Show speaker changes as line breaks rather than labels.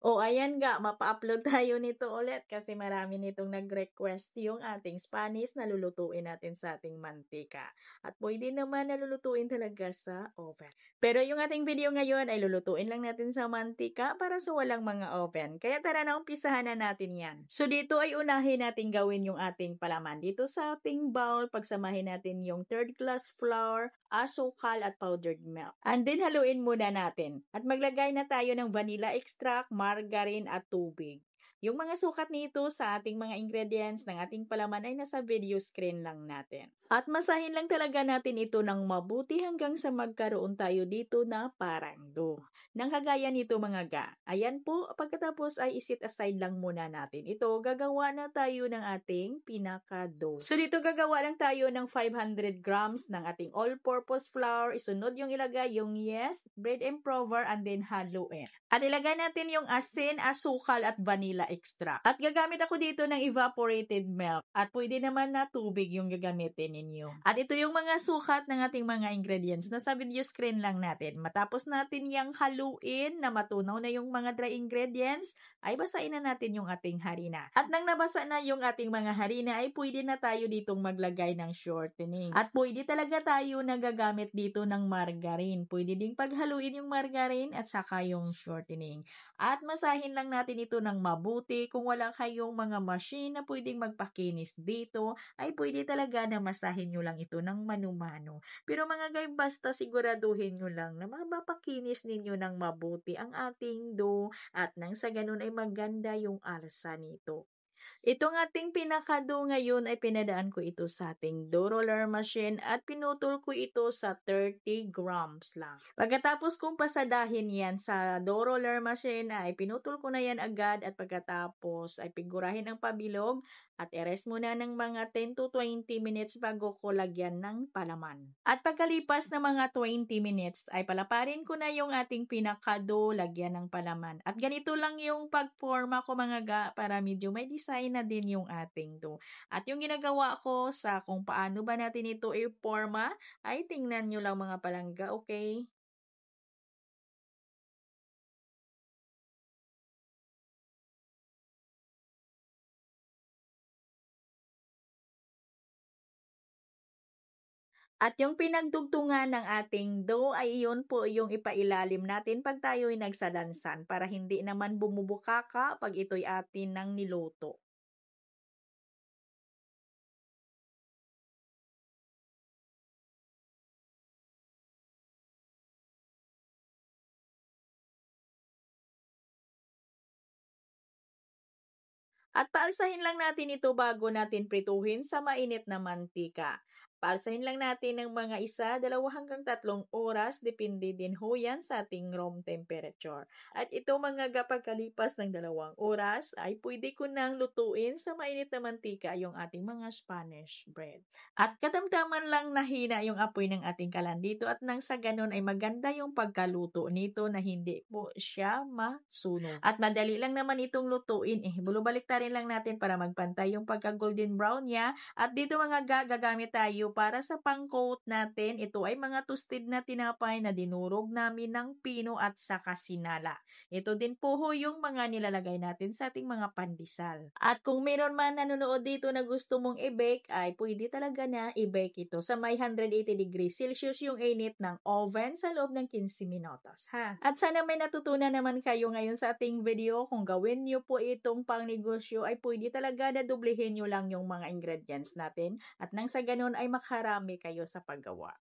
O ayan nga, mapa-upload tayo nito ulit kasi marami nitong nag-request yung ating Spanish na lulutuin natin sa ating mantika. At pwede naman na lulutuin talaga sa oven. Pero yung ating video ngayon ay lulutuin lang natin sa mantika para sa walang mga oven. Kaya tara na, umpisahan na natin yan. So dito ay unahin natin gawin yung ating palaman. Dito sa ating bowl, pagsamahin natin yung 3rd class flour, asukal at powdered milk. And then haluin muna natin. At maglagay na tayo ng vanilla extract, margarine at tubig. Yung mga sukat nito sa ating mga ingredients ng ating palaman ay nasa video screen lang natin. At masahin lang talaga natin ito ng mabuti hanggang sa magkaroon tayo dito na parang dough. Nang kagaya nito mga ga. Ayan po, pagkatapos ay isit aside lang muna natin. Ito, gagawa na tayo ng ating pinaka-dough. So dito gagawa lang tayo ng 500 grams ng ating all-purpose flour. Isunod yung ilagay yung yeast, bread improver, and then haluin. At ilagay natin yung asin, asukal at vanilla extract. At gagamit ako dito ng evaporated milk. At pwede naman na tubig yung gagamitin ninyo. At ito yung mga sukat ng ating mga ingredients. Nasa video screen lang natin. Matapos natin yung haluin na matunaw na yung mga dry ingredients, ay basain na natin yung ating harina. At nang nabasa na yung ating mga harina, ay pwede na tayo ditong maglagay ng shortening. At pwede talaga tayo nagagamit dito ng margarine. Pwede ding paghaluin yung margarine at saka yung shortening. At masahin lang natin ito ng mabuti. Kung wala kayong mga machine na pwedeng magpakinis dito, ay pwede talaga na masahin nyo lang ito ng mano-mano. Pero mga guys, basta siguraduhin nyo lang na mapapakinis ninyo ng mabuti ang ating dough at nang sa ganun ay maganda yung alsa nito. Itong ating pinaka-dough ngayon ay pinadaan ko ito sa ating dough roller machine at pinutol ko ito sa 30 grams lang. Pagkatapos kong pasadahin yan sa dough roller machine ay pinutol ko na yan agad at pagkatapos ay pigurahin ang pabilog at i-rest muna ng mga 10 to 20 minutes bago ko lagyan ng palaman. At pagkalipas ng mga 20 minutes ay palaparin ko na yung ating pinaka-dough, lagyan ng palaman. At ganito lang yung pagforma ko mga ga para medyo may design na din yung ating dough. At yung ginagawa ko sa kung paano ba natin ito i-forma ay tingnan nyo lang mga palangga, okay? At yung pinagdugtungan ng ating dough ay yun po yung ipailalim natin pag tayo'y nagsalansan para hindi naman bumubukaka pag ito'y atin ng niluto. At paalsahin lang natin ito bago natin prituhin sa mainit na mantika. Paalsahin lang natin ng mga 1, 2 hanggang 3 oras, depende din ho yan sa ating room temperature. At ito mga kapagkalipas ng 2 oras, ay pwede ko nang lutuin sa mainit na mantika yung ating mga Spanish bread. At katamtaman lang nahina yung apoy ng ating kalan dito at nang sa ganun ay maganda yung pagkaluto nito na hindi po siya masunog. At madali lang naman itong lutuin balik-tarin lang natin para magpantay yung pagka-golden brown niya. At dito mga gagamit tayo para sa pang-coat natin. Ito ay mga toasted na tinapay na dinurog namin ng pino at saka sinala. Ito din po ho yung mga nilalagay natin sa ating mga pandesal. At kung meron man nanonood dito na gusto mong i-bake, ay pwede talaga na i-bake ito sa may 180 degrees Celsius yung init ng oven sa loob ng 15 minutos. Ha? At sana may natutunan naman kayo ngayon sa ating video. Kung gawin nyo po itong pang-negosyo ay pwede talaga na dublihin nyo lang yung mga ingredients natin at nang sa ganun ay makarami kayo sa paggawa.